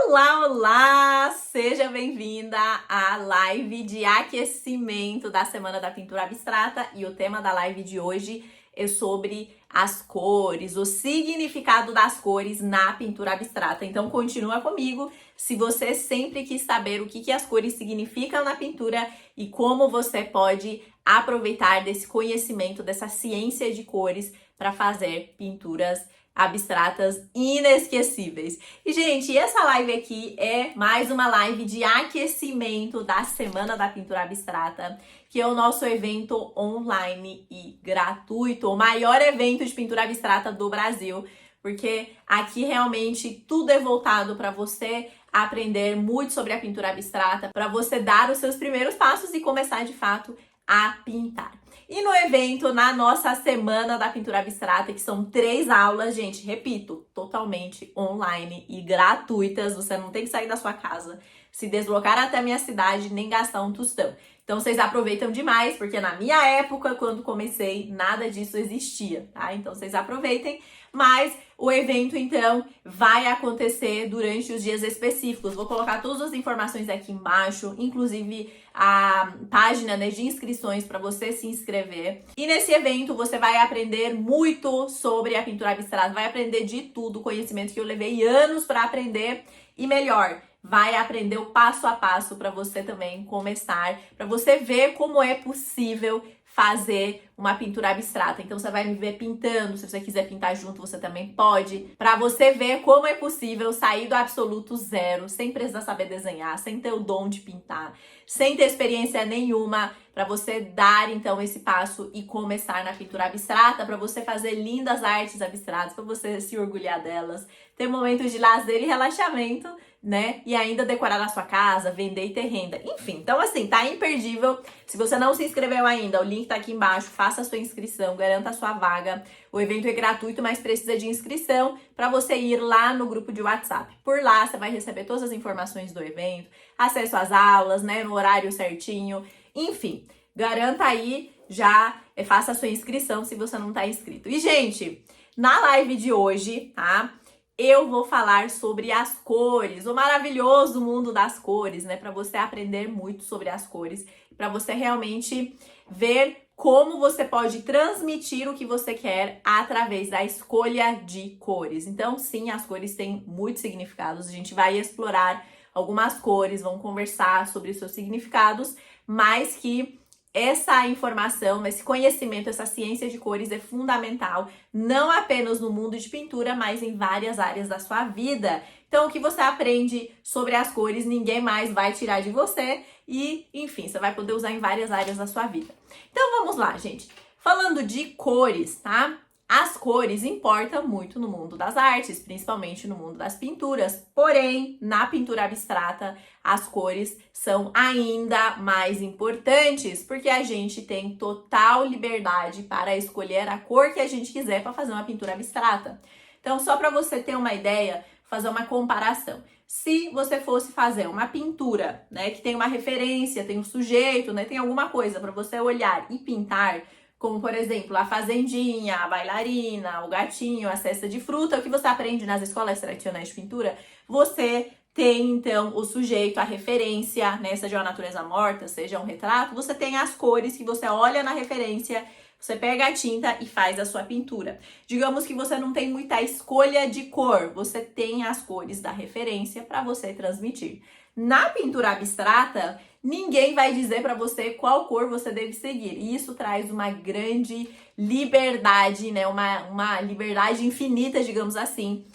Olá, olá! Seja bem-vinda à live de aquecimento da Semana da Pintura Abstrata e o tema da live de hoje é sobre as cores, o significado das cores na pintura abstrata. Então continua comigo se você sempre quis saber o que as cores significam na pintura e como você pode aproveitar desse conhecimento, dessa ciência de cores para fazer pinturas abstratas inesquecíveis. E, gente, essa live aqui é mais uma live de aquecimento da Semana da Pintura Abstrata, que é o nosso evento online e gratuito, o maior evento de pintura abstrata do Brasil, porque aqui realmente tudo é voltado para você aprender muito sobre a pintura abstrata, para você dar os seus primeiros passos e começar de fato a pintar. E no evento, na nossa Semana da Pintura Abstrata, que são 3 aulas, gente, repito, totalmente online e gratuitas, você não tem que sair da sua casa, se deslocar até a minha cidade, nem gastar um tostão. Então, vocês aproveitam demais, porque na minha época, quando comecei, nada disso existia, tá? Então, vocês aproveitem, mas o evento, então, vai acontecer durante os dias específicos. Vou colocar todas as informações aqui embaixo, inclusive a página, né, de inscrições para você se inscrever. E nesse evento você vai aprender muito sobre a pintura abstrata, vai aprender de tudo, conhecimento que eu levei anos para aprender e melhor, vai aprender o passo a passo para você também começar, para você ver como é possível fazer uma pintura abstrata. Então você vai me ver pintando, se você quiser pintar junto, você também pode, para você ver como é possível sair do absoluto zero, sem precisar saber desenhar, sem ter o dom de pintar, sem ter experiência nenhuma, para você dar então esse passo e começar na pintura abstrata, para você fazer lindas artes abstratas, para você se orgulhar delas, ter momentos de lazer e relaxamento, né? E ainda decorar a sua casa, vender e ter renda. Enfim, então assim, tá imperdível. Se você não se inscreveu ainda, o link tá aqui embaixo, faça a sua inscrição, garanta a sua vaga. O evento é gratuito, mas precisa de inscrição para você ir lá no grupo de WhatsApp. Por lá, você vai receber todas as informações do evento, acesso às aulas, né, no horário certinho. Enfim, garanta aí, já faça a sua inscrição se você não tá inscrito. E, gente, na live de hoje, tá? Eu vou falar sobre as cores, o maravilhoso mundo das cores, né? Para você aprender muito sobre as cores, para você realmente ver como você pode transmitir o que você quer através da escolha de cores. Então, sim, as cores têm muitos significados. A gente vai explorar algumas cores, vamos conversar sobre os seus significados, mas que essa informação, esse conhecimento, essa ciência de cores é fundamental, não apenas no mundo de pintura, mas em várias áreas da sua vida. Então, o que você aprende sobre as cores, ninguém mais vai tirar de você e, enfim, você vai poder usar em várias áreas da sua vida. Então, vamos lá, gente. Falando de cores, tá? As cores importam muito no mundo das artes, principalmente no mundo das pinturas. Porém, na pintura abstrata, as cores são ainda mais importantes, porque a gente tem total liberdade para escolher a cor que a gente quiser para fazer uma pintura abstrata. Então, só para você ter uma ideia, fazer uma comparação. Se você fosse fazer uma pintura, né, que tem uma referência, tem um sujeito, né, tem alguma coisa para você olhar e pintar, como, por exemplo, a fazendinha, a bailarina, o gatinho, a cesta de fruta, o que você aprende nas escolas tradicionais de pintura, você tem, então, o sujeito, a referência, né, seja uma natureza morta, seja um retrato, você tem as cores que você olha na referência, você pega a tinta e faz a sua pintura. Digamos que você não tem muita escolha de cor, você tem as cores da referência para você transmitir. Na pintura abstrata, ninguém vai dizer para você qual cor você deve seguir. E isso traz uma grande liberdade, né? Uma liberdade infinita, digamos assim,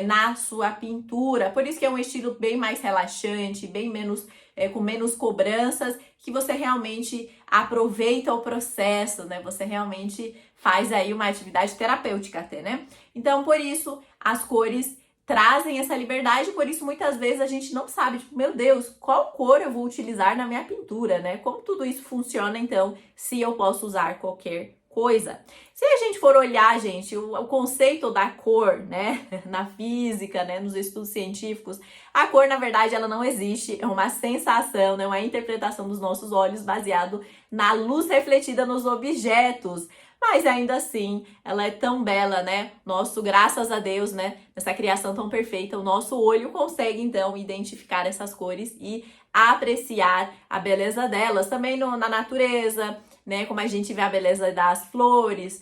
na sua pintura. Por isso que é um estilo bem mais relaxante, bem menos, com menos cobranças, que você realmente aproveita o processo, né? Você realmente faz aí uma atividade terapêutica até, né? Então, por isso, as cores trazem essa liberdade, por isso muitas vezes a gente não sabe, tipo, meu Deus, qual cor eu vou utilizar na minha pintura, né? Como tudo isso funciona, então, se eu posso usar qualquer coisa. Se a gente for olhar, gente, o conceito da cor, né, na física, né, nos estudos científicos, a cor, na verdade, ela não existe, é uma sensação, né, uma interpretação dos nossos olhos baseado na luz refletida nos objetos. mas ainda assim ela é tão bela, né? Nosso, graças a Deus, né? Nessa criação tão perfeita, o nosso olho consegue então identificar essas cores e apreciar a beleza delas. Também na natureza, né? Como a gente vê a beleza das flores,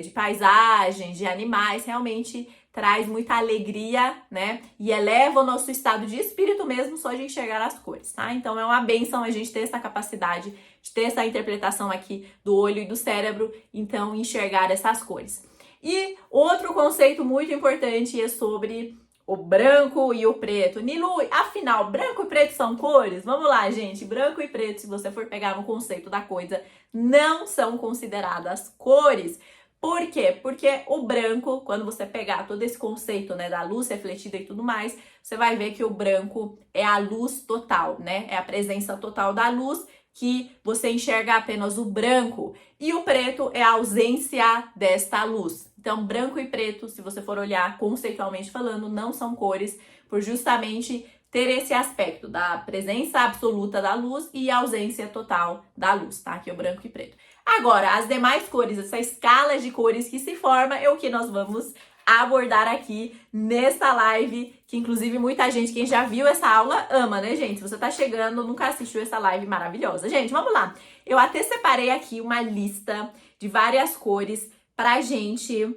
de paisagens, de animais, realmente traz muita alegria, né? E eleva o nosso estado de espírito mesmo só de enxergar as cores, tá? Então é uma bênção a gente ter essa capacidade de ter essa interpretação aqui do olho e do cérebro, então enxergar essas cores. E outro conceito muito importante é sobre o branco e o preto. Nilu, afinal, branco e preto são cores? Vamos lá, gente. Branco e preto, se você for pegar no conceito da coisa, não são consideradas cores. Por quê? Porque o branco, quando você pegar todo esse conceito, né, da luz refletida e tudo mais, você vai ver que o branco é a luz total, né? É a presença total da luz, que você enxerga apenas o branco. E o preto é a ausência desta luz. Então, branco e preto, se você for olhar conceitualmente falando, não são cores, por justamente ter esse aspecto da presença absoluta da luz e ausência total da luz, tá? Que é o branco e preto. Agora, as demais cores, essa escala de cores que se forma é o que nós vamos abordar aqui nessa live, que inclusive muita gente, quem já viu essa aula, ama, né, gente? Se você tá chegando, nunca assistiu essa live maravilhosa. Gente, vamos lá. Eu até separei aqui uma lista de várias cores pra gente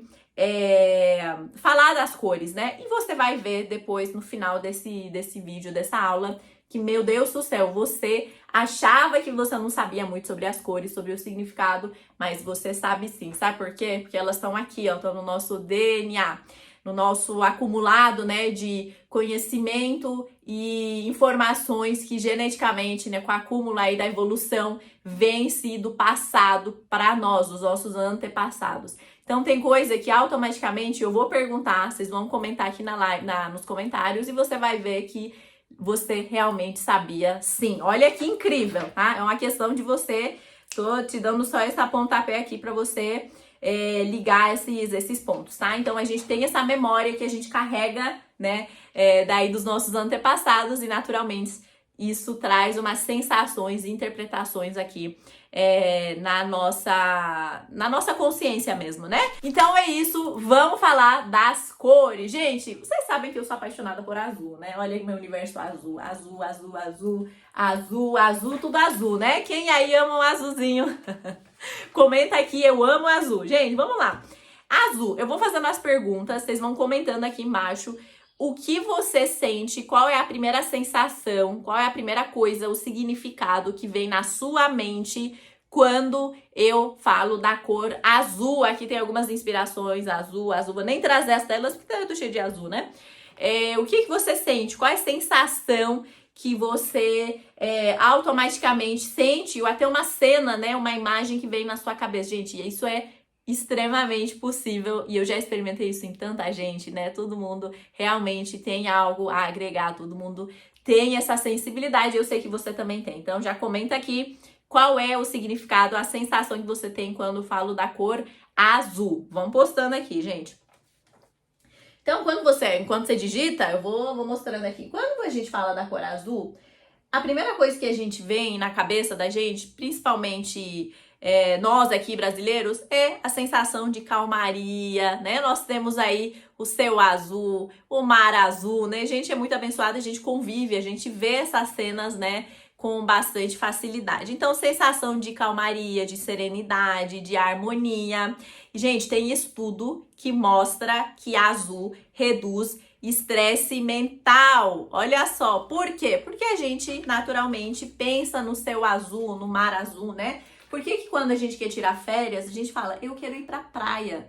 falar das cores, né? E você vai ver depois, no final desse vídeo, dessa aula, que, meu Deus do céu, você achava que você não sabia muito sobre as cores, sobre o significado, mas você sabe sim. Sabe por quê? Porque elas estão aqui, ó, estão no nosso DNA, no nosso acumulado, né, de conhecimento e informações que geneticamente, né, com o acúmulo aí da evolução, vem-se do passado para nós, os nossos antepassados. Então tem coisa que automaticamente eu vou perguntar, vocês vão comentar aqui na live, nos comentários, e você vai ver que você realmente sabia sim. Olha que incrível, tá? É uma questão de você, tô te dando só esse pontapé aqui para você ligar esses pontos, tá? Então a gente tem essa memória que a gente carrega, né, daí dos nossos antepassados, e naturalmente isso traz umas sensações e interpretações aqui na nossa consciência mesmo, né? Então é isso, vamos falar das cores. Gente, vocês sabem que eu sou apaixonada por azul, né? Olha aí meu universo azul, azul, azul, azul, azul, azul, tudo azul, né? Quem aí ama o azulzinho? Comenta aqui, eu amo azul. Gente, vamos lá. Azul, eu vou fazendo as perguntas, vocês vão comentando aqui embaixo o que você sente, qual é a primeira sensação, qual é a primeira coisa, o significado que vem na sua mente quando eu falo da cor azul. Aqui tem algumas inspirações, azul, azul. Vou nem trazer as telas porque eu tô cheia de azul, né? O que você sente? Qual é a sensação que você automaticamente sente? Ou até uma cena, né? Uma imagem que vem na sua cabeça. Gente, isso é extremamente possível e eu já experimentei isso em tanta gente, né? Todo mundo realmente tem algo a agregar, todo mundo tem essa sensibilidade, eu sei que você também tem. Então já comenta aqui qual é o significado, a sensação que você tem quando falo da cor azul. Vamos postando aqui, gente. Então, enquanto você digita, eu vou mostrando aqui. Quando a gente fala da cor azul, a primeira coisa que a gente vem na cabeça da gente, principalmente nós aqui brasileiros, é a sensação de calmaria, né? Nós temos aí o céu azul, o mar azul, né? A gente é muito abençoado, a gente convive, a gente vê essas cenas, né, com bastante facilidade. Então, sensação de calmaria, de serenidade, de harmonia. Gente, tem estudo que mostra que azul reduz estresse mental. Olha só, por quê? Porque a gente naturalmente pensa no céu azul, no mar azul, né? Por que quando a gente quer tirar férias, a gente fala, eu quero ir pra praia.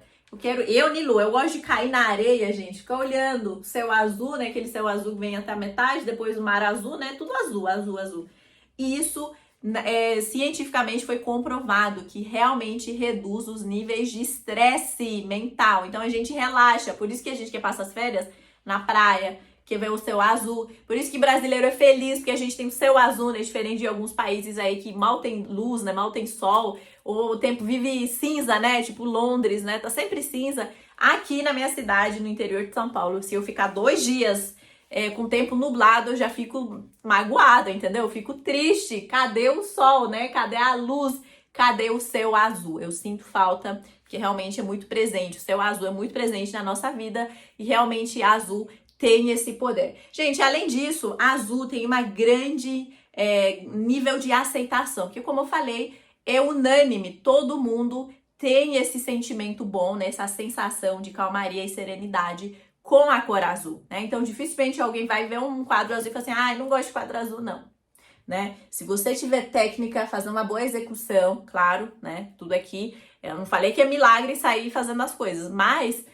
Nilu, eu gosto de cair na areia, gente, ficar olhando o céu azul, né? Aquele céu azul que vem até a metade, depois o mar azul, né? Tudo azul, azul, azul. E isso cientificamente foi comprovado que realmente reduz os níveis de estresse mental. Então a gente relaxa, por isso que a gente quer passar as férias na praia, que vê o céu azul. Por isso que brasileiro é feliz, porque a gente tem o céu azul, né? Diferente de alguns países aí que mal tem luz, né? Mal tem sol, ou o tempo vive cinza, né? Tipo Londres, né? Tá sempre cinza. Aqui na minha cidade, no interior de São Paulo, se eu ficar 2 dias com o tempo nublado, eu já fico magoada, entendeu? Eu fico triste. Cadê o sol, né? Cadê a luz? cadê o céu azul? Eu sinto falta, porque realmente é muito presente. O céu azul é muito presente na nossa vida e realmente azul tem esse poder. Gente, além disso, azul tem uma grande nível de aceitação, porque como eu falei, é unânime, todo mundo tem esse sentimento bom, né? Essa sensação de calmaria e serenidade com a cor azul, né? Então, dificilmente alguém vai ver um quadro azul e falar assim, não gosto de quadro azul, não, né? Se você tiver técnica, fazer uma boa execução, claro, né? Tudo aqui, eu não falei que é milagre sair fazendo as coisas, mas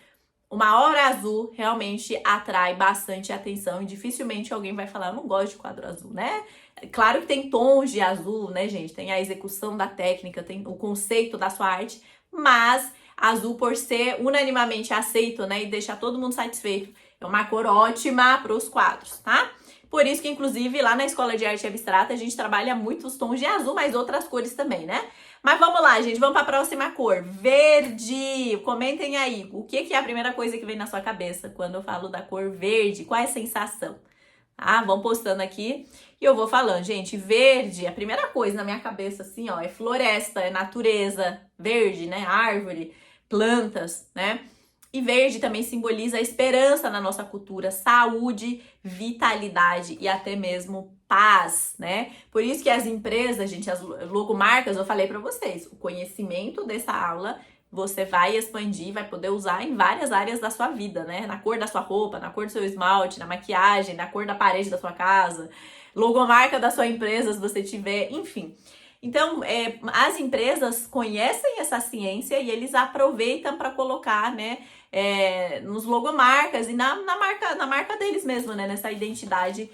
uma hora azul realmente atrai bastante atenção e dificilmente alguém vai falar, eu não gosto de quadro azul, né? Claro que tem tons de azul, né, gente? Tem a execução da técnica, tem o conceito da sua arte, mas azul, por ser unanimamente aceito, né, e deixar todo mundo satisfeito, é uma cor ótima para os quadros, tá? Por isso que, inclusive, lá na Escola de Arte Abstrata, a gente trabalha muito os tons de azul, mas outras cores também, né? Mas vamos lá, gente, vamos para a próxima cor, verde. Comentem aí, o que é a primeira coisa que vem na sua cabeça quando eu falo da cor verde? Qual é a sensação? Vão postando aqui e eu vou falando. Gente, verde, a primeira coisa na minha cabeça, assim, ó, é floresta, é natureza, verde, né? Árvore, plantas, né? E verde também simboliza a esperança na nossa cultura, saúde, vitalidade e até mesmo paz, né? Por isso que as empresas, gente, as logomarcas, eu falei para vocês, o conhecimento dessa aula você vai expandir, vai poder usar em várias áreas da sua vida, né? Na cor da sua roupa, na cor do seu esmalte, na maquiagem, na cor da parede da sua casa, logomarca da sua empresa, se você tiver, enfim. Então, as empresas conhecem essa ciência e eles aproveitam para colocar, né, nos logomarcas e na marca deles mesmo, né, nessa identidade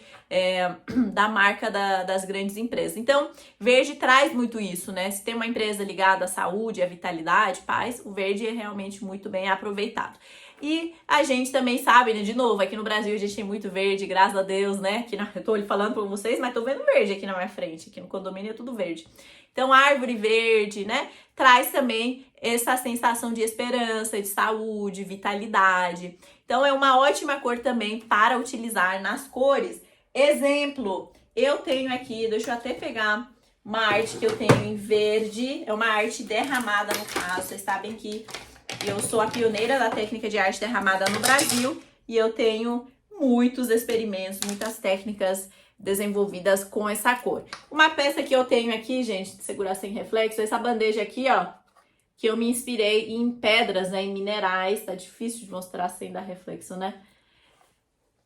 da marca das grandes empresas. Então, verde traz muito isso, né? Se tem uma empresa ligada à saúde, à vitalidade, paz, o verde é realmente muito bem aproveitado. E a gente também sabe, né, de novo, aqui no Brasil a gente tem muito verde, graças a Deus, né? Aqui eu tô falando pra vocês, mas tô vendo verde aqui na minha frente, aqui no condomínio é tudo verde. Então, árvore verde, né, traz também essa sensação de esperança, de saúde, vitalidade. Então, é uma ótima cor também para utilizar nas cores. Exemplo, eu tenho aqui, deixa eu até pegar uma arte que eu tenho em verde, é uma arte derramada no caso, vocês sabem que eu sou a pioneira da técnica de arte derramada no Brasil e eu tenho muitos experimentos, muitas técnicas desenvolvidas com essa cor. Uma peça que eu tenho aqui, gente, de segurar sem reflexo, essa bandeja aqui, ó, que eu me inspirei em pedras, né, em minerais, tá difícil de mostrar sem dar reflexo, né?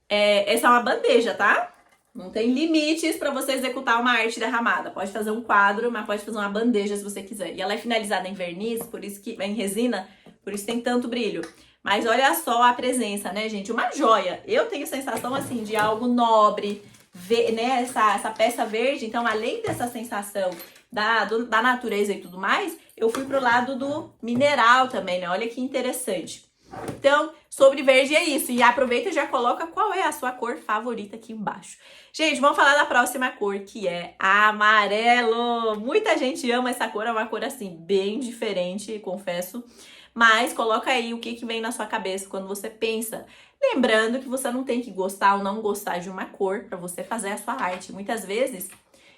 Essa é uma bandeja, tá? Não tem limites para você executar uma arte derramada. Pode fazer um quadro, mas pode fazer uma bandeja se você quiser. E ela é finalizada em verniz, por isso que em resina, por isso tem tanto brilho. Mas olha só a presença, né, gente? Uma joia. Eu tenho sensação, assim, de algo nobre, né? Essa peça verde. Então, além dessa sensação da natureza e tudo mais, eu fui pro lado do mineral também, né? Olha que interessante. Então, sobre verde é isso. E aproveita e já coloca qual é a sua cor favorita aqui embaixo. Gente, vamos falar da próxima cor, que é amarelo. Muita gente ama essa cor, é uma cor assim, bem diferente, confesso. Mas coloca aí o que vem na sua cabeça quando você pensa. Lembrando que você não tem que gostar ou não gostar de uma cor para você fazer a sua arte. Muitas vezes,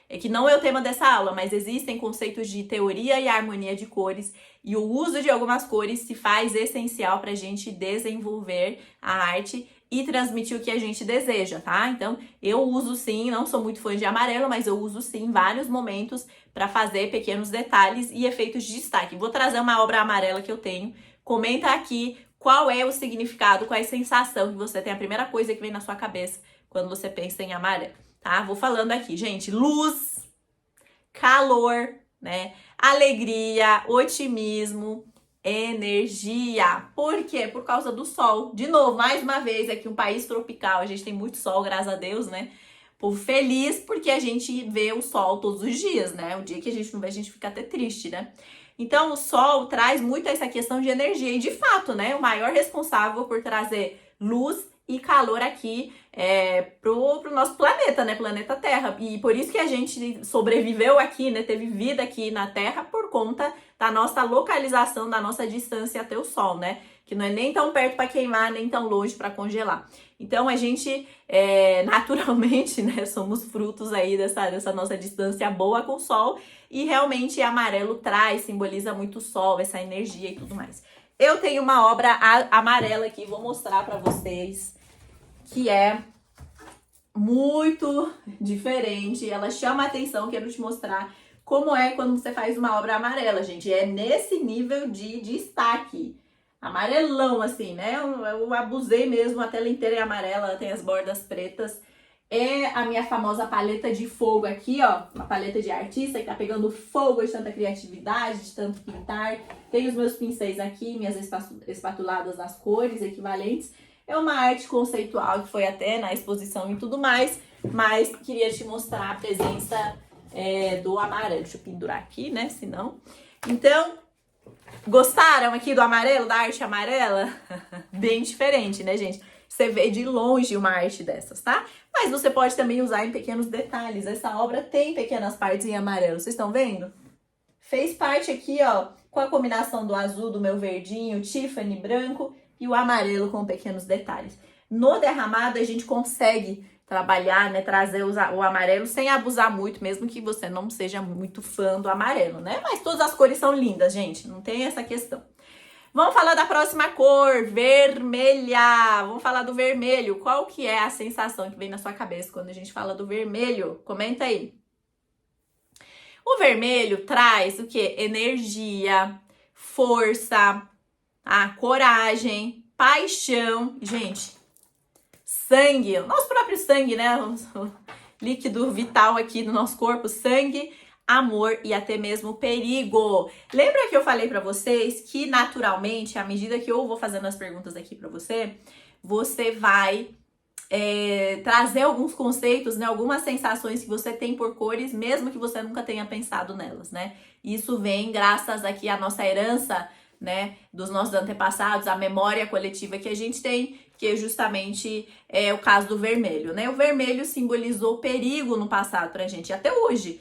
que não é o tema dessa aula, mas existem conceitos de teoria e harmonia de cores e o uso de algumas cores se faz essencial para a gente desenvolver a arte e transmitir o que a gente deseja, tá? Então, eu uso sim, não sou muito fã de amarelo, mas eu uso sim em vários momentos para fazer pequenos detalhes e efeitos de destaque. Vou trazer uma obra amarela que eu tenho. Comenta aqui qual é o significado, qual é a sensação que você tem, a primeira coisa que vem na sua cabeça quando você pensa em amarelo, tá? Vou falando aqui, gente, luz, calor, né? Alegria, otimismo, energia. Por quê? Por causa do sol. De novo, mais uma vez, aqui um país tropical, a gente tem muito sol, graças a Deus, né? Povo feliz porque a gente vê o sol todos os dias, né? O dia que a gente não vê, a gente fica até triste, né? Então, o sol traz muito essa questão de energia e, de fato, né? O maior responsável por trazer luz e calor aqui pro nosso planeta, né? Planeta Terra. E por isso que a gente sobreviveu aqui, né? Teve vida aqui na Terra por conta da nossa localização, da nossa distância até o Sol, né? Que não é nem tão perto para queimar, nem tão longe para congelar. Então, a gente, naturalmente, né, somos frutos aí dessa nossa distância boa com o sol. E realmente, amarelo simboliza muito o sol, essa energia e tudo mais. Eu tenho uma obra amarela aqui, vou mostrar para vocês, que é muito diferente. Ela chama a atenção, quero te mostrar como é quando você faz uma obra amarela, gente. É nesse nível de destaque. Amarelão, assim, né? Eu abusei mesmo, a tela inteira é amarela, ela tem as bordas pretas. É a minha famosa paleta de fogo aqui, ó. Uma paleta de artista que tá pegando fogo de tanta criatividade, de tanto pintar. Tem os meus pincéis aqui, minhas espatuladas das cores equivalentes. É uma arte conceitual que foi até na exposição e tudo mais. Mas queria te mostrar a presença do amarelo. Deixa eu pendurar aqui, né? Senão... Então... Gostaram aqui do amarelo, da arte amarela? Bem diferente, né, gente? Você vê de longe uma arte dessas, tá? Mas você pode também usar em pequenos detalhes. Essa obra tem pequenas partes em amarelo, vocês estão vendo? Fez parte aqui, ó, com a combinação do azul, do meu verdinho, Tiffany branco e o amarelo com pequenos detalhes. No derramado, a gente consegue trabalhar, né, trazer o amarelo sem abusar muito, mesmo que você não seja muito fã do amarelo, né? Mas todas as cores são lindas, gente, não tem essa questão. Vamos falar da próxima cor, vermelha. Vamos falar do vermelho. Qual que é a sensação que vem na sua cabeça quando a gente fala do vermelho? Comenta aí. O vermelho traz o quê? Energia, força, coragem, paixão. Gente, sangue, o nosso próprio sangue, né? O líquido vital aqui do nosso corpo, sangue, amor e até mesmo perigo. Lembra que eu falei pra vocês que naturalmente, à medida que eu vou fazendo as perguntas aqui pra você, você vai trazer alguns conceitos, né? Algumas sensações que você tem por cores, mesmo que você nunca tenha pensado nelas, né? Isso vem graças aqui à nossa herança, né, dos nossos antepassados, a memória coletiva que a gente tem, que justamente é o caso do vermelho, né? O vermelho simbolizou perigo no passado pra gente, até hoje.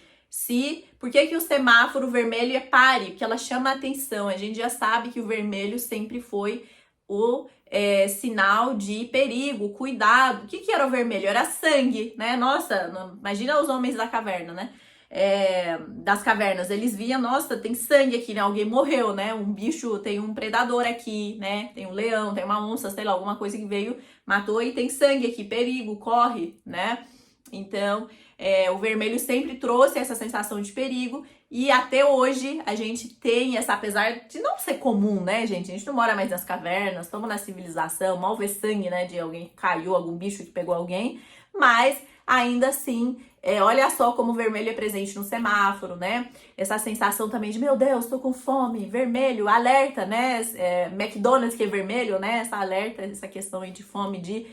Por que o semáforo vermelho é pare? Porque ela chama a atenção. A gente já sabe que o vermelho sempre foi o sinal de perigo, cuidado. O que era o vermelho? Era sangue, né? Nossa, imagina os homens da caverna, né? Das cavernas, eles viam, nossa, tem sangue aqui, né? Alguém morreu, né? Um bicho, tem um predador aqui, né? Tem um leão, tem uma onça, sei lá, alguma coisa que veio, matou e tem sangue aqui, perigo, corre, né? Então, o vermelho sempre trouxe essa sensação de perigo e até hoje a gente tem essa, apesar de não ser comum, né, gente? A gente não mora mais nas cavernas, estamos na civilização, mal vê sangue, né, de alguém que caiu, algum bicho que pegou alguém, mas ainda assim, olha só como o vermelho é presente no semáforo, né? Essa sensação também de, meu Deus, tô com fome, vermelho, alerta, né? McDonald's que é vermelho, né? Essa alerta, essa questão aí de fome, de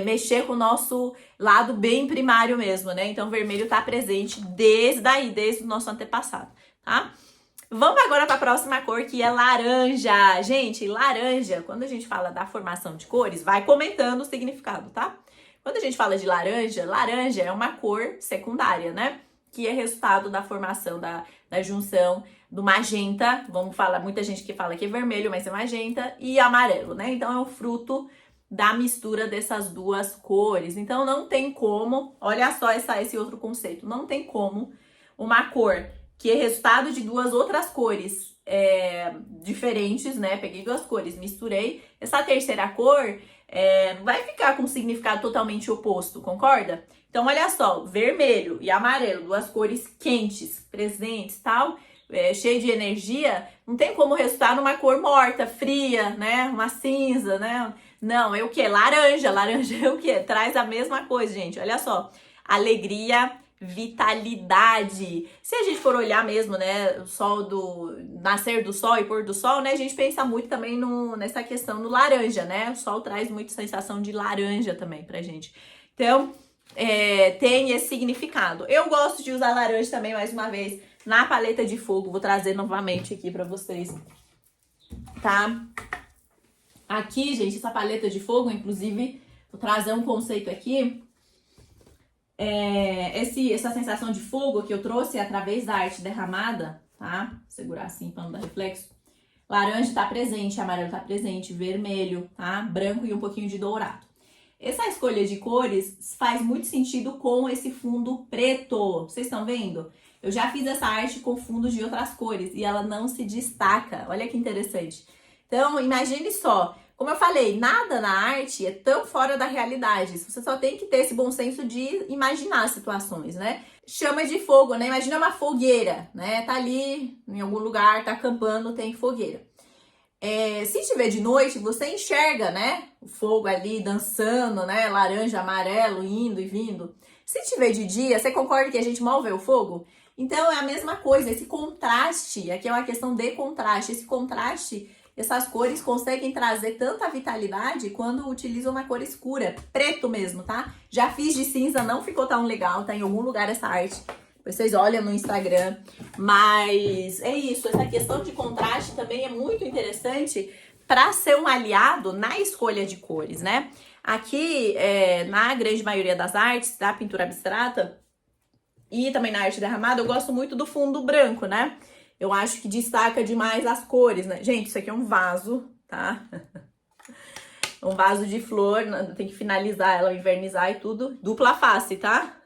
mexer com o nosso lado bem primário mesmo, né? Então, o vermelho tá presente desde o nosso antepassado, tá? Vamos agora para a próxima cor, que é laranja. Gente, laranja, quando a gente fala da formação de cores, vai comentando o significado, tá? Quando a gente fala de laranja, laranja é uma cor secundária, né? Que é resultado da formação, da junção do magenta, vamos falar, muita gente que fala que é vermelho, mas é magenta, e amarelo, né? Então, é um fruto da mistura dessas duas cores. Então, não tem como, olha só esse outro conceito, não tem como uma cor que é resultado de duas outras cores diferentes, né? Peguei duas cores, misturei. Essa terceira cor não vai ficar com um significado totalmente oposto, concorda? Então, olha só, vermelho e amarelo, duas cores quentes, presentes, tal, cheio de energia, não tem como resultar numa cor morta, fria, né? Uma cinza, né? Não, é o quê? Laranja. Laranja é o quê? Traz a mesma coisa, gente. Olha só, alegria, vitalidade. Se a gente for olhar mesmo, né, o sol do nascer do sol e pôr do sol, né, a gente pensa muito também nessa questão do laranja, né? O sol traz muita sensação de laranja também pra gente. Então, tem esse significado. Eu gosto de usar laranja também, mais uma vez, na paleta de fogo. Vou trazer novamente aqui pra vocês, tá? Aqui, gente, essa paleta de fogo, inclusive, vou trazer um conceito aqui. Essa sensação de fogo que eu trouxe através da arte derramada, tá? Vou segurar assim para não dar reflexo. Laranja tá presente, amarelo tá presente, vermelho, tá? Branco e um pouquinho de dourado. Essa escolha de cores faz muito sentido com esse fundo preto. Vocês estão vendo? Eu já fiz essa arte com fundos de outras cores e ela não se destaca. Olha que interessante. Então, imagine só. Como eu falei, nada na arte é tão fora da realidade. Você só tem que ter esse bom senso de imaginar situações, né? Chama de fogo, né? Imagina uma fogueira, né? Tá ali em algum lugar, tá acampando, tem fogueira. Se estiver de noite, você enxerga, né? O fogo ali dançando, né? Laranja, amarelo, indo e vindo. Se estiver de dia, você concorda que a gente mal vê o fogo? Então é a mesma coisa, esse contraste, aqui é uma questão de contraste. Esse contraste, essas cores conseguem trazer tanta vitalidade quando utilizam uma cor escura, preto mesmo, tá? Já fiz de cinza, não ficou tão legal, tá em algum lugar essa arte. Vocês olham no Instagram, mas é isso, essa questão de contraste também é muito interessante para ser um aliado na escolha de cores, né? Aqui, na grande maioria das artes, da pintura abstrata e também na arte derramada, eu gosto muito do fundo branco, né? Eu acho que destaca demais as cores, né? Gente, isso aqui é um vaso, tá? Um vaso de flor, tem que finalizar ela, invernizar e tudo. Dupla face, tá?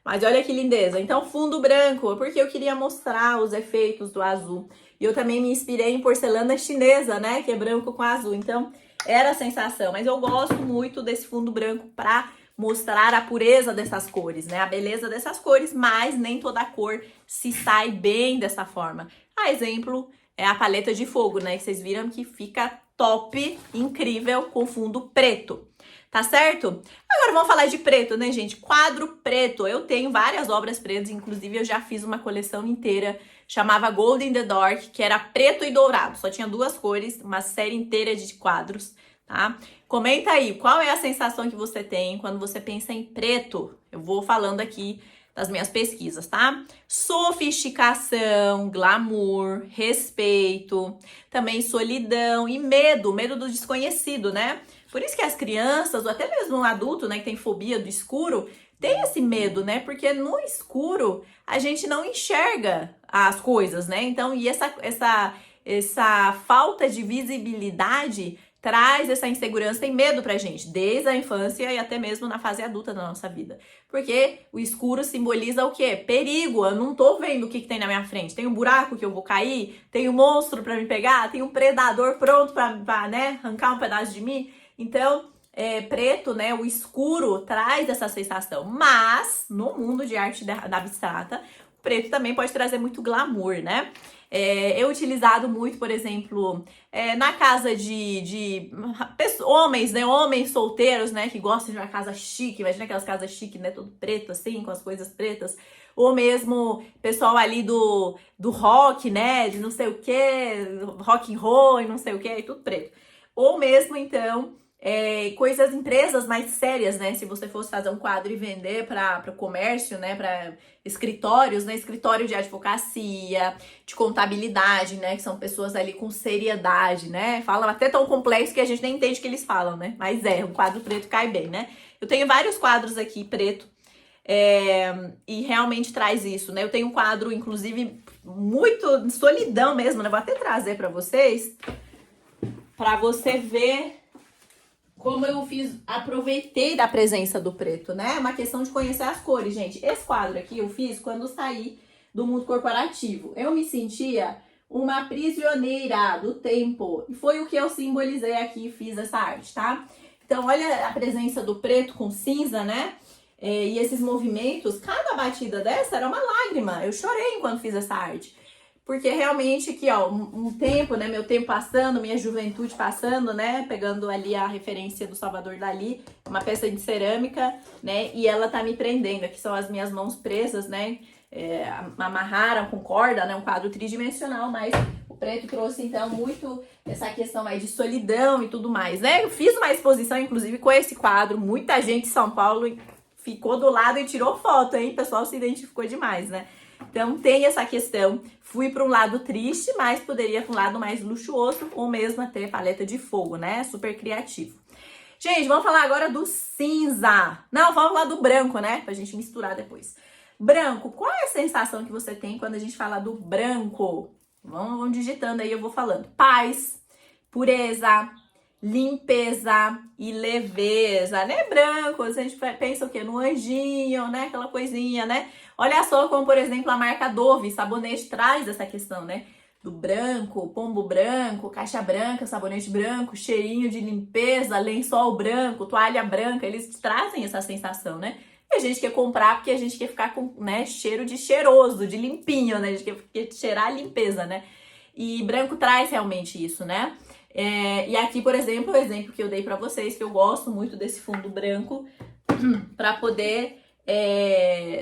Mas olha que lindeza. Então, fundo branco, porque eu queria mostrar os efeitos do azul. E eu também me inspirei em porcelana chinesa, né? Que é branco com azul. Então, era a sensação. Mas eu gosto muito desse fundo branco para mostrar a pureza dessas cores, né? A beleza dessas cores, mas nem toda cor se sai bem dessa forma. A exemplo é a paleta de fogo, né? Que vocês viram que fica top, incrível, com fundo preto. Tá certo? Agora vamos falar de preto, né, gente? Quadro preto. Eu tenho várias obras pretas, inclusive eu já fiz uma coleção inteira, chamava Gold in the Dark, que era preto e dourado. Só tinha duas cores, uma série inteira de quadros, tá? Comenta aí, qual é a sensação que você tem quando você pensa em preto? Eu vou falando aqui das minhas pesquisas, tá? Sofisticação, glamour, respeito, também solidão e medo do desconhecido, né? Por isso que as crianças, ou até mesmo um adulto, né, que tem fobia do escuro, tem esse medo, né? Porque no escuro a gente não enxerga as coisas, né? Então, e essa falta de visibilidade traz essa insegurança e medo pra gente, desde a infância e até mesmo na fase adulta da nossa vida. Porque o escuro simboliza o quê? Perigo, eu não tô vendo o que tem na minha frente. Tem um buraco que eu vou cair, tem um monstro pra me pegar, tem um predador pronto pra né, arrancar um pedaço de mim. Então, preto, né, o escuro traz essa sensação. Mas, no mundo de arte da abstrata, o preto também pode trazer muito glamour, né? É utilizado muito, por exemplo, na casa de homens, né? Homens solteiros, né? Que gostam de uma casa chique. Imagina aquelas casas chiques, né? Todo preto, assim, com as coisas pretas. Ou mesmo pessoal ali do rock, né? De não sei o que, rock and roll e não sei o que, e tudo preto. Ou mesmo, então, empresas mais sérias, né? Se você fosse fazer um quadro e vender para o comércio, né? Para escritórios, né? Escritório de advocacia, de contabilidade, né? Que são pessoas ali com seriedade, né? Falam até tão complexo que a gente nem entende o que eles falam, né? Mas um quadro preto cai bem, né? Eu tenho vários quadros aqui preto e realmente traz isso, né? Eu tenho um quadro, inclusive, muito de solidão mesmo, né? Vou até trazer para vocês, para você ver como eu aproveitei da presença do preto, né? É uma questão de conhecer as cores, gente. Esse quadro aqui eu fiz quando saí do mundo corporativo. Eu me sentia uma prisioneira do tempo. E foi o que eu simbolizei aqui e fiz essa arte, tá? Então, olha a presença do preto com cinza, né? E esses movimentos, cada batida dessa era uma lágrima. Eu chorei enquanto fiz essa arte. Porque realmente aqui, ó, um tempo, né, meu tempo passando, minha juventude passando, né, pegando ali a referência do Salvador Dalí, uma peça de cerâmica, né, e ela tá me prendendo. Aqui são as minhas mãos presas, né, amarraram com corda, né, um quadro tridimensional, mas o preto trouxe, então, muito essa questão aí de solidão e tudo mais, né. Eu fiz uma exposição, inclusive, com esse quadro, muita gente em São Paulo ficou do lado e tirou foto, hein, o pessoal se identificou demais, né. Então tem essa questão, fui para um lado triste, mas poderia para um lado mais luxuoso, ou mesmo até paleta de fogo, né? Super criativo. Gente, vamos falar agora do cinza. Não, vamos falar do branco, né? Pra gente misturar depois. Branco, qual é a sensação que você tem quando a gente fala do branco? Vão digitando aí, eu vou falando. Paz, pureza, limpeza e leveza, né? Branco, a gente pensa o quê? No anjinho, né? Aquela coisinha, né? Olha só como, por exemplo, a marca Dove, sabonete, traz essa questão, né? Do branco, pombo branco, caixa branca, sabonete branco, cheirinho de limpeza, lençol branco, toalha branca, eles trazem essa sensação, né? E a gente quer comprar porque a gente quer ficar com, né, cheiro de cheiroso, de limpinho, né? A gente quer cheirar a limpeza, né? E branco traz realmente isso, né? E aqui, por exemplo, o exemplo que eu dei pra vocês, que eu gosto muito desse fundo branco, pra poder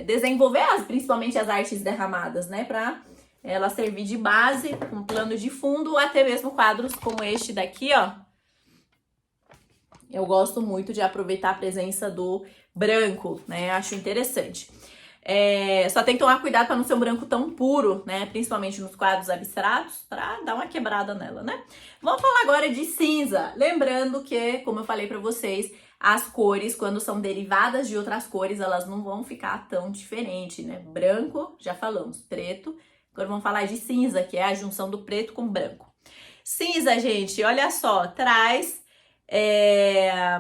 desenvolver principalmente as artes derramadas, né? Pra ela servir de base, um plano de fundo, ou até mesmo quadros como este daqui, ó. Eu gosto muito de aproveitar a presença do branco, né? Acho interessante. Só tem que tomar cuidado para não ser um branco tão puro, né? Principalmente nos quadros abstratos, para dar uma quebrada nela, né? Vamos falar agora de cinza. Lembrando que, como eu falei para vocês, as cores, quando são derivadas de outras cores, elas não vão ficar tão diferentes, né? Branco, já falamos, preto. Agora vamos falar de cinza, que é a junção do preto com branco. Cinza, gente, olha só, traz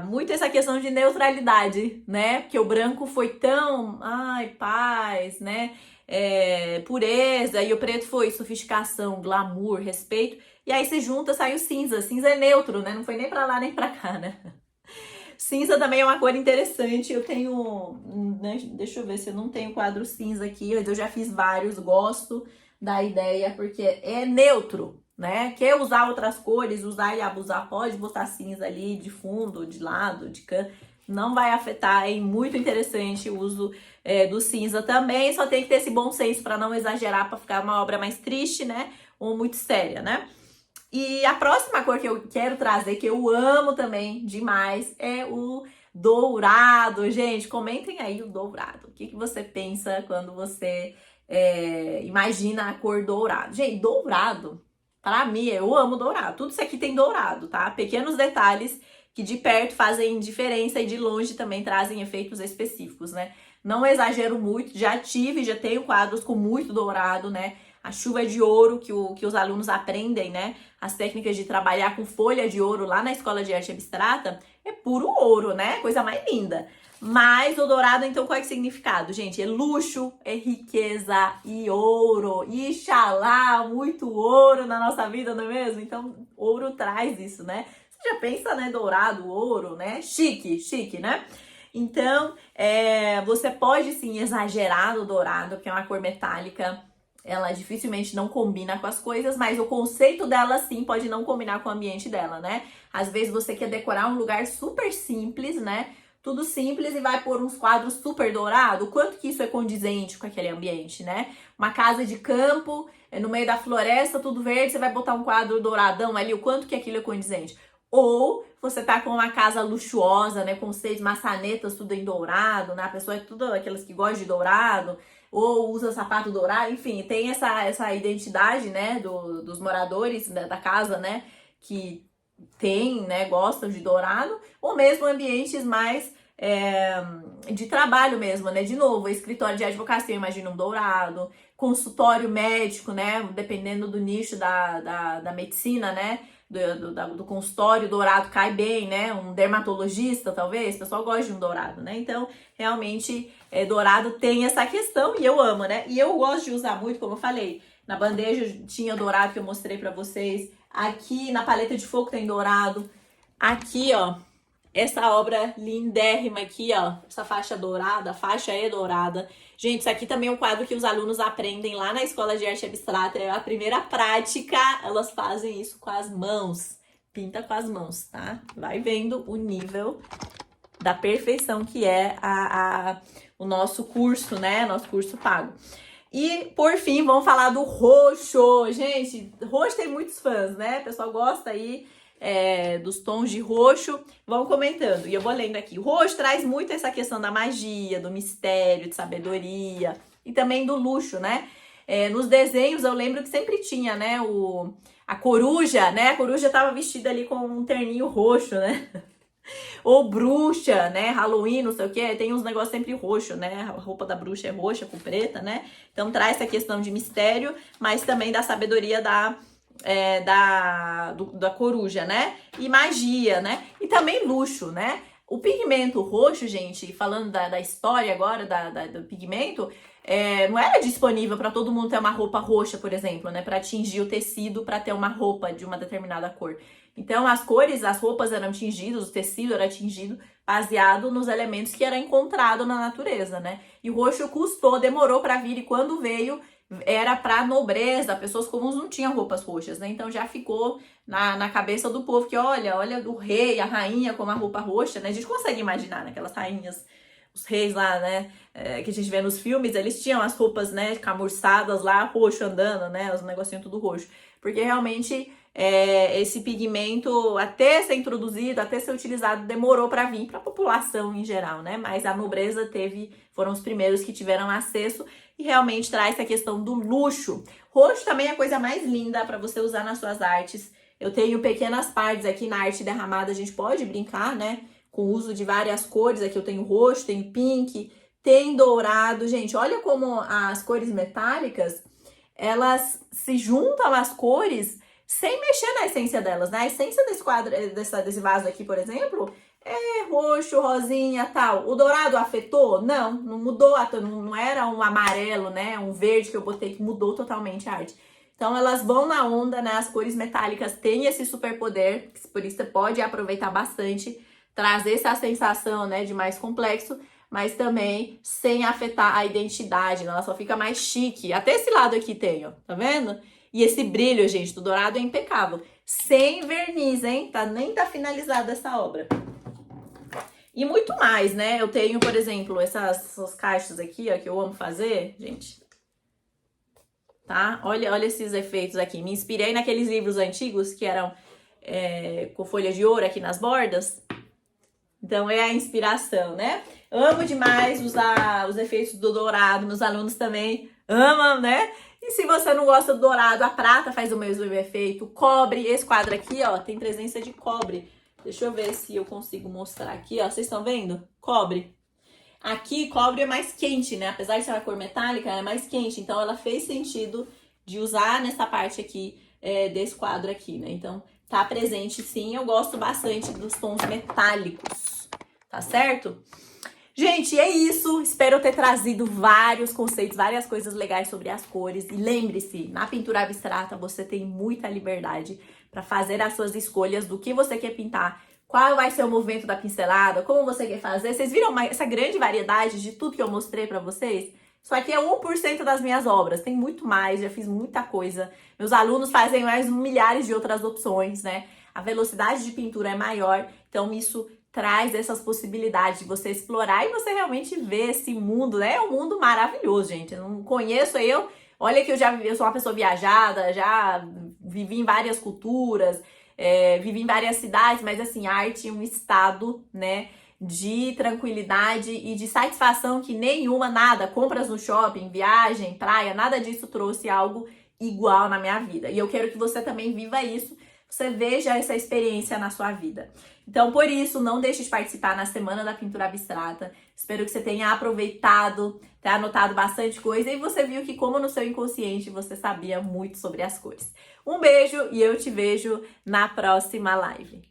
muito essa questão de neutralidade, né? Porque o branco foi tão, paz, né? Pureza, e o preto foi sofisticação, glamour, respeito. E aí se junta, sai o cinza. Cinza é neutro, né? Não foi nem pra lá nem pra cá, né? Cinza também é uma cor interessante. Eu tenho, né? Deixa eu ver se eu não tenho quadro cinza aqui, mas eu já fiz vários, gosto da ideia, porque é neutro, né? Quer usar outras cores, usar e abusar, pode botar cinza ali de fundo, de lado, de canto, não vai afetar, é muito interessante o uso do cinza também, só tem que ter esse bom senso para não exagerar, para ficar uma obra mais triste, né? Ou muito séria, né? E a próxima cor que eu quero trazer, que eu amo também demais, é o dourado. Gente, comentem aí o dourado. O que você pensa quando você imagina a cor dourado? Gente, dourado, pra mim, eu amo dourado. Tudo isso aqui tem dourado, tá? Pequenos detalhes que de perto fazem diferença e de longe também trazem efeitos específicos, né? Não exagero muito, já tenho quadros com muito dourado, né? A chuva de ouro que os alunos aprendem, né? As técnicas de trabalhar com folha de ouro lá na Escola de Arte Abstrata é puro ouro, né? Coisa mais linda. Mas o dourado, então, qual é o significado? Gente, é luxo, é riqueza e ouro. Ixalá, muito ouro na nossa vida, não é mesmo? Então, ouro traz isso, né? Você já pensa, né? Dourado, ouro, né? Chique, né? Então, você pode, sim, exagerar no dourado, porque é uma cor metálica. Ela dificilmente não combina com as coisas, mas o conceito dela, sim, pode não combinar com o ambiente dela, né? Às vezes você quer decorar um lugar super simples, né? Tudo simples e vai pôr uns quadros super dourados. Quanto que isso é condizente com aquele ambiente, né? Uma casa de campo, no meio da floresta, tudo verde, você vai botar um quadro douradão ali, o quanto que aquilo é condizente. Ou você tá com uma casa luxuosa, né? Com 6 maçanetas, tudo em dourado, né? A pessoa é tudo aquelas que gostam de dourado, ou usa sapato dourado, enfim, tem essa identidade, né? Dos moradores da casa, né? Que tem, né, gostam de dourado, ou mesmo ambientes mais de trabalho mesmo, né? De novo, escritório de advocacia, imagina um dourado, consultório médico, né? Dependendo do nicho da medicina, né? Do consultório, dourado cai bem, né? Um dermatologista, talvez, o pessoal gosta de um dourado, né? Então, realmente, dourado tem essa questão e eu amo, né? E eu gosto de usar muito, como eu falei, na bandeja tinha dourado que eu mostrei pra vocês. Aqui na paleta de fogo tem dourado. Aqui, ó, essa obra lindérrima aqui, ó, essa faixa dourada, a faixa é dourada. Gente, isso aqui também é um quadro que os alunos aprendem lá na Escola de Arte Abstrata. É a primeira prática, elas fazem isso com as mãos. Pinta com as mãos, tá? Vai vendo o nível da perfeição que é o nosso curso, né? Nosso curso pago. E, por fim, vamos falar do roxo. Gente, roxo tem muitos fãs, né? O pessoal gosta aí dos tons de roxo. Vão comentando. E eu vou lendo aqui. O roxo traz muito essa questão da magia, do mistério, de sabedoria. E também do luxo, né? Nos desenhos, eu lembro que sempre tinha, né? A coruja, né? A coruja tava vestida ali com um terninho roxo, né? Ou bruxa, né? Halloween, não sei o que, tem uns negócios sempre roxo, né? A roupa da bruxa é roxa com preta, né? Então traz essa questão de mistério, mas também da sabedoria da coruja, né? E magia, né? E também luxo, né? O pigmento roxo, gente, falando da história agora do pigmento, não era disponível para todo mundo ter uma roupa roxa, por exemplo, né? Para atingir o tecido, para ter uma roupa de uma determinada cor. Então, as cores, as roupas eram tingidas, o tecido era tingido baseado nos elementos que era encontrado na natureza, né? E o roxo demorou para vir, e quando veio, era para nobreza, pessoas comuns não tinham roupas roxas, né? Então já ficou na cabeça do povo que olha o rei, a rainha com uma roupa roxa, né? A gente consegue imaginar, né? Aquelas rainhas, os reis lá, né? Que a gente vê nos filmes, eles tinham as roupas, né, camurçadas lá, roxo andando, né? Os negocinhos tudo roxo. Porque realmente esse pigmento, até ser introduzido, até ser utilizado, demorou para vir para a população em geral, né? Mas a nobreza foram os primeiros que tiveram acesso e realmente traz essa questão do luxo. Roxo também é a coisa mais linda para você usar nas suas artes. Eu tenho pequenas partes aqui na arte derramada, a gente pode brincar, né? Com o uso de várias cores. Aqui eu tenho roxo, tenho pink, tem dourado. Gente, olha como as cores metálicas, elas se juntam às cores sem mexer na essência delas, né? A essência desse quadro, desse vaso aqui, por exemplo, é roxo, rosinha, tal. O dourado afetou? Não mudou, não era um amarelo, né? Um verde que eu botei que mudou totalmente a arte. Então elas vão na onda, né? As cores metálicas têm esse superpoder, por isso você pode aproveitar bastante, trazer essa sensação, né, de mais complexo, mas também sem afetar a identidade, né? Ela só fica mais chique. Até esse lado aqui tem, ó, tá vendo? E esse brilho, gente, do dourado é impecável. Sem verniz, hein? Nem tá finalizada essa obra. E muito mais, né? Eu tenho, por exemplo, essas caixas aqui, ó, que eu amo fazer, gente. Tá? Olha esses efeitos aqui. Me inspirei naqueles livros antigos que eram com folha de ouro aqui nas bordas. Então é a inspiração, né? Amo demais usar os efeitos do dourado. Meus alunos também amam, né? E se você não gosta do dourado, a prata faz o mesmo efeito. Cobre, esse quadro aqui, ó, tem presença de cobre. Deixa eu ver se eu consigo mostrar aqui, ó. Vocês estão vendo? Cobre. Aqui, cobre é mais quente, né? Apesar de ser uma cor metálica, é mais quente. Então, ela fez sentido de usar nessa parte aqui desse quadro aqui, né? Então, tá presente sim. Eu gosto bastante dos tons metálicos, tá certo? Gente, é isso. Espero ter trazido vários conceitos, várias coisas legais sobre as cores. E lembre-se, na pintura abstrata você tem muita liberdade para fazer as suas escolhas do que você quer pintar, qual vai ser o movimento da pincelada, como você quer fazer. Vocês viram essa grande variedade de tudo que eu mostrei para vocês? Isso aqui é 1% das minhas obras, tem muito mais, já fiz muita coisa. Meus alunos fazem mais milhares de outras opções, né? A velocidade de pintura é maior, então isso traz essas possibilidades de você explorar e você realmente ver esse mundo, né? É um mundo maravilhoso, gente. Eu não conheço olha que eu sou uma pessoa viajada, já vivi em várias culturas, vivi em várias cidades, mas assim, arte é um estado, né, de tranquilidade e de satisfação que nenhuma, nada, compras no shopping, viagem, praia, nada disso trouxe algo igual na minha vida. E eu quero que você também viva isso, você veja essa experiência na sua vida. Então, por isso, não deixe de participar na Semana da Pintura Abstrata. Espero que você tenha aproveitado, tenha anotado bastante coisa e você viu que, como no seu inconsciente, você sabia muito sobre as cores. Um beijo e eu te vejo na próxima live.